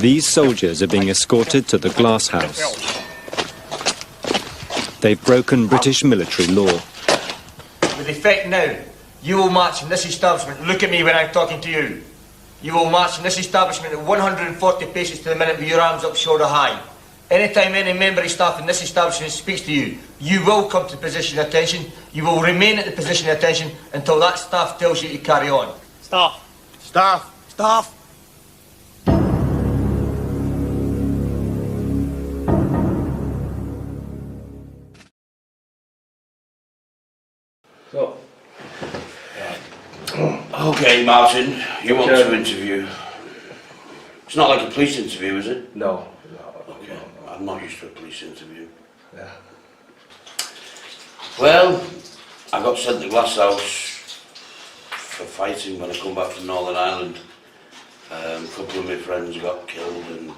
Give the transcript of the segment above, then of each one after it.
These soldiers are being escorted to the glass house. They've broken British military law. With effect now, you will march in this establishment. Look at me when I'm talking to you. You will march in this establishment at 140 paces to the minute with your arms up shoulder high. Anytime any member of staff in this establishment speaks to you, you will come to the position of attention. You will remain at the position of attention until that staff tells you to carry on. Staff. Staff. Staff. So. Okay, Martin, you want to interview. It's not like a police interview, is it? No. Okay, I'm not used to a police interview. Yeah. Well, I got sent to Glasshouse for fighting when I come back from Northern Ireland. A couple of my friends got killed and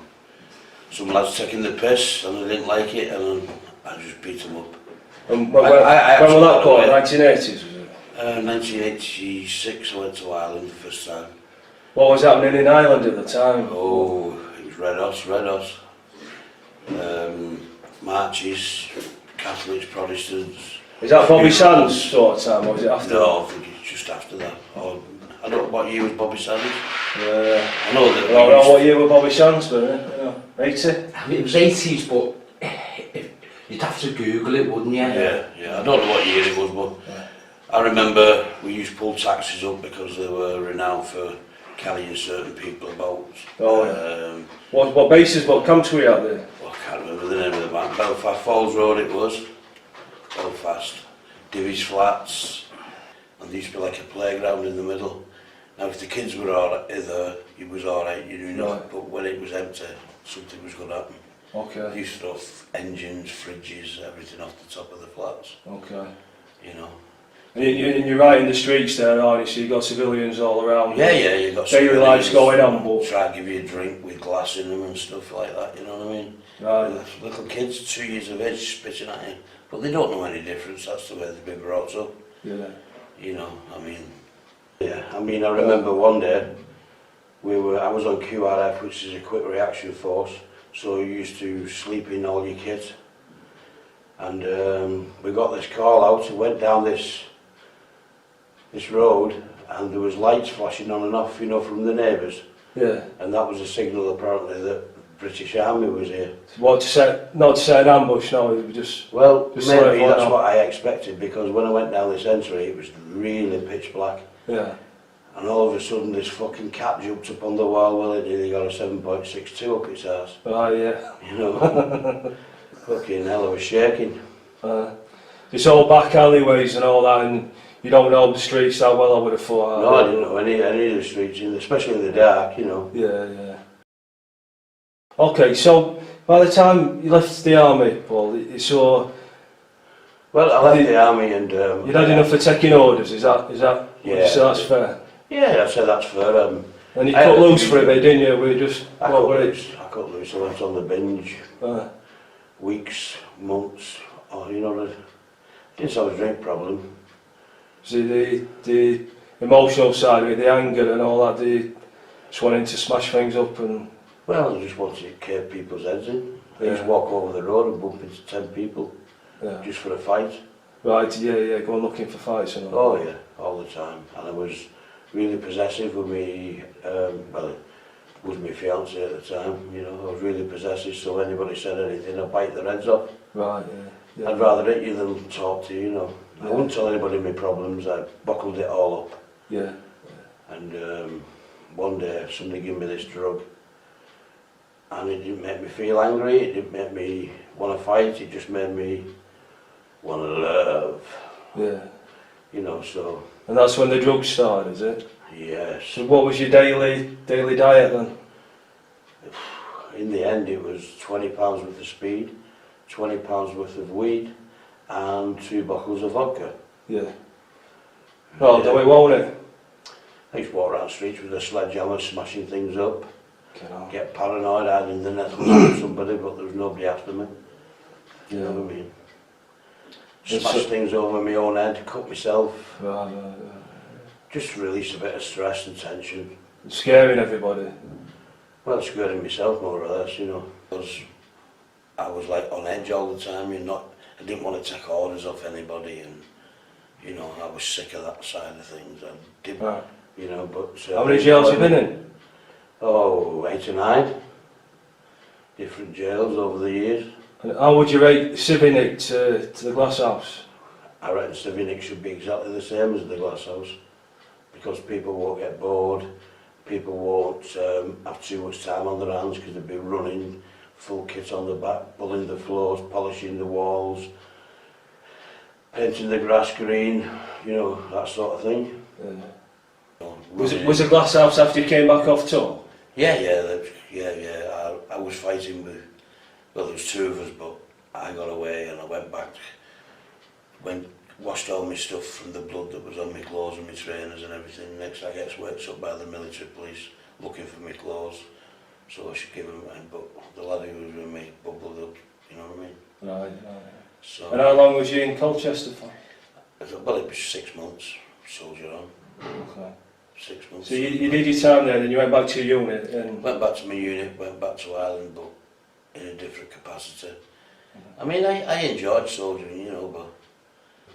some lads taking the piss and I didn't like it and I just beat them up. When was that called? 1980s, was it? 1986 I went to Ireland the first time. What was happening in Ireland at the time? Oh, it was Red Hot. Marches, Catholics, Protestants. Is that Bobby Sands sort of time, or was it after? No, I think it's just after that. Or, I don't know what year was Bobby Sands. I know that. I don't know what year was Bobby Sands, but you know, 80? I mean, it was 80s, but you'd have to Google it, wouldn't you? Yeah, I don't know what year it was, but I remember we used to pull taxis up because they were renowned for carrying certain people about. Oh, yeah. What bases, what camps were you at there? I can't remember the name of the bank. Belfast Falls Road it was. Belfast. Divies Flats. And there used to be like a playground in the middle. Now if the kids were alright there, it was alright, you know, Right. but when it was empty, something was going to happen. Okay. They used to throw engines, fridges, everything off the top of the flats. Okay. You know. And you're right in the streets there, aren't you? So you've got civilians all around. Yeah, you've got daily life's going on, but try to give you a drink with glass in them and stuff like that, you know what I mean? Right. Little kids, 2 years of age, spitting at you. But they don't know any difference, that's the way they've been brought up. Yeah. You know, I remember one day, I was on QRF, which is a quick reaction force, so you used to sleep in all your kit. And we got this call out, we went down this road, and there was lights flashing on and off, you know, from the neighbours. Yeah. And that was a signal apparently that the British Army was here. What, not to set an ambush, no, it was just... Well, just maybe that's what I expected, because when I went down this entry it was really pitch black. Yeah. And all of a sudden this fucking cat jumped up on the wall, well it nearly got a 7.62 up its arse. Oh, yeah. You know, fucking hell, I was shaking. It's all back alleyways and all that, and you don't know the streets that well, I would have thought. No, I didn't know any of the streets, especially in the dark, you know. Yeah. Okay, so by the time you left the army, Paul, so... Well, I left the army and... you'd had enough for taking orders, is that? Yeah. So that's fair? Yeah, I'd say that's fair. And you cut loose for a bit, didn't you? I cut loose, I went on the binge. Weeks, months, you know, I didn't have a drink problem. See, the emotional side of it, the anger and all that, just wanting to smash things up and... Well, I just wanted to cave people's heads in. I Yeah. used to walk over the road and bump into 10 people, just for a fight. Right, yeah, going looking for fights and all. Oh yeah, all the time. And I was really possessive with me, well, it was my fiancée at the time, you know, I was really possessive, so anybody said anything, I'd bite their heads off. Right, yeah. I'd rather hit you than talk to you, you know. I wouldn't tell anybody my problems, I buckled it all up. Yeah. And one day somebody gave me this drug and it didn't make me feel angry, it didn't make me want to fight, it just made me want to love. Yeah. You know, so... And that's when the drugs started, is it? Yes. So what was your daily diet then? In the end it was £20 worth of speed, £20 worth of weed and 2 bottles of vodka. Yeah. Oh, do it, won't it? I used to walk around the streets with a sledgehammer smashing things up. Get paranoid, I'd in the Netherlands with somebody, but there was nobody after me. You know what I mean? Smash things over my own head, cut myself. Right. Just to release a bit of stress and tension. Scaring everybody. Well, scaring myself more or less, you know, because I was like on edge all the time. I didn't want to take orders off anybody, and you know, I was sick of that side of things. I did, Right. you know, but How many jails have you been in? Oh, 8 or 9 different jails over the years. And how would you rate Civic to the Glass House? I reckon Civic should be exactly the same as the Glass House, because people won't get bored, people won't have too much time on their hands because they'll be running full kit on the back, pulling the floors, polishing the walls, painting the grass green, you know, that sort of thing. Yeah. You know, Was running- it Glass House after you came back off tour? Yeah. I was fighting with, well, there was 2 of us, but I got away and I went back, washed all my stuff from the blood that was on my clothes and my trainers and everything. Next I get worked up by the military police looking for my clothes, so I should give them mine, but the lad who was with me bubbled up, you know what I mean? Right. So, And how long was you in Colchester for? well, it was 6 months, soldier on, Okay. 6 months. So you did your time there, then you went back to your unit, and Went back to my unit, went back to Ireland, but in a different capacity. I mean, I enjoyed soldiering, you know, but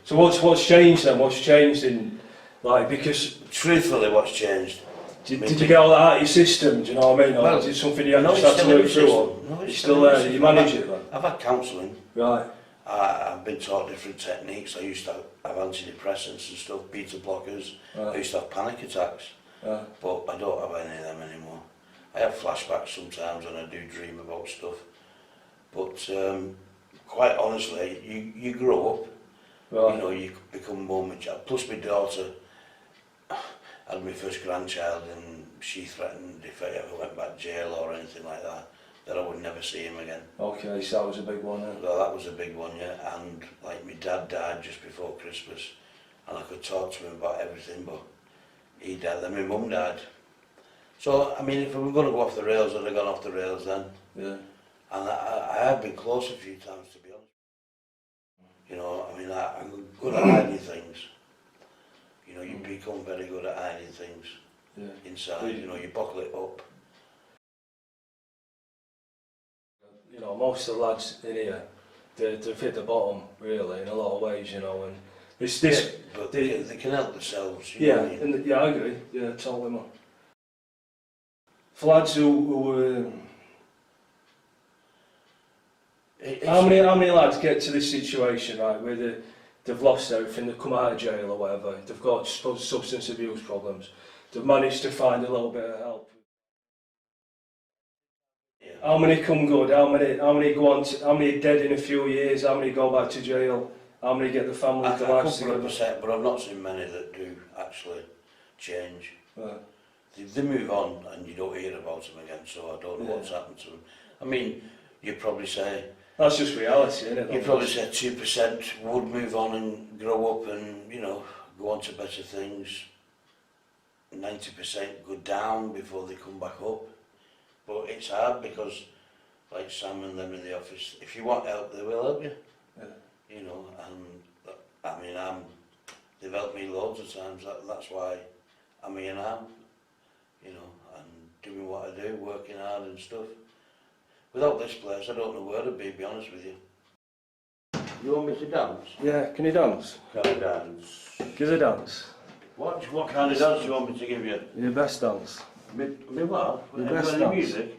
so what's changed then? What's changed in, like, because truthfully what's changed? did you get all that out of your system? Do you know what I mean? Or Well, is it something you no, just it's had to still in work the through? system. Or No, it's you're still still in the there? system. You manage it then? I've had counselling. Right. I've been taught different techniques. I used to have antidepressants and stuff, beta blockers. I Right. used to have panic attacks, Right. but I don't have any of them anymore. I have flashbacks sometimes and I do dream about stuff. But quite honestly, you grow up, Right. you know, you become more mature. Plus my daughter had my first grandchild and she threatened if I ever went back to jail or anything like that I would never see him again. Okay, so that was a big one then. Well, that was a big one, yeah. And like my dad died just before Christmas, and I could talk to him about everything, but he died. Then my mum died. So I mean, if we were going to go off the rails, I'd have gone off the rails then. Yeah. And I have been close a few times, to be honest. You know, I mean, I'm good at hiding things. You know, you become very good at hiding things Yeah. inside. You know, you buckle it up. You know, most of the lads in here, they've hit the bottom, really, in a lot of ways, you know, and this, Yeah, but they can help themselves. You know yeah, what I mean? yeah, I agree, yeah, totally, man. For lads who how many lads get to this situation, right, where they've lost everything, they've come out of jail or whatever, they've got substance abuse problems, they've managed to find a little bit of help. Yeah. How many come good? How many go on? How many are dead in a few years? How many go back to jail? How many get the families, the lives A couple of together? percent, but I've not seen many that do actually change. Right. They move on and you don't hear about them again, so I don't know what's happened to them. I mean, you'd probably say, That's just reality, isn't it? you'd probably say 2% would move on and grow up and, you know, go on to better things. 90% go down before they come back up. But it's hard because, like Sam and them in the office, if you want help, they will help you. Yeah. You know, and I mean, they've helped me loads of times. That's why I'm here now. You know, and doing what I do, working hard and stuff. Without this place, I don't know where to be honest with you. You want me to dance? Yeah, can you dance? Can I dance? Give a dance. What kind of dance do you want me to give you? Your best dance. Me what? Your Have you best got any dance. music?